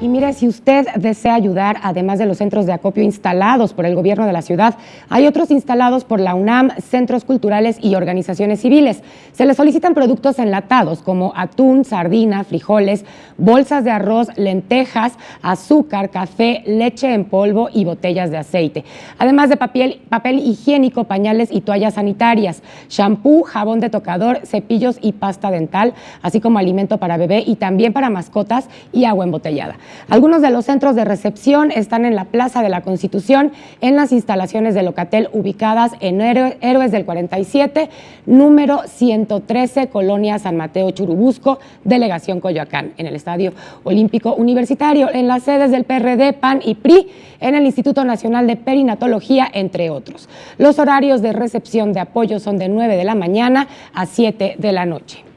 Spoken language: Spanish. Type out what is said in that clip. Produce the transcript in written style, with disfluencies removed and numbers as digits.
Y mire, si usted desea ayudar, además de los centros de acopio instalados por el gobierno de la ciudad, hay otros instalados por la UNAM, centros culturales y organizaciones civiles. Se les solicitan productos enlatados como atún, sardina, frijoles, bolsas de arroz, lentejas, azúcar, café, leche en polvo y botellas de aceite. Además de papel higiénico, pañales y toallas sanitarias, shampoo, jabón de tocador, cepillos y pasta dental, así como alimento para bebé y también para mascotas y agua embotellada. Algunos de los centros de recepción están en la Plaza de la Constitución, en las instalaciones de Locatel ubicadas en Héroes del 47, número 113, Colonia San Mateo Churubusco, Delegación Coyoacán, en el Estadio Olímpico Universitario, en las sedes del PRD, PAN y PRI, en el Instituto Nacional de Perinatología, entre otros. Los horarios de recepción de apoyo son de 9 de la mañana a 7 de la noche.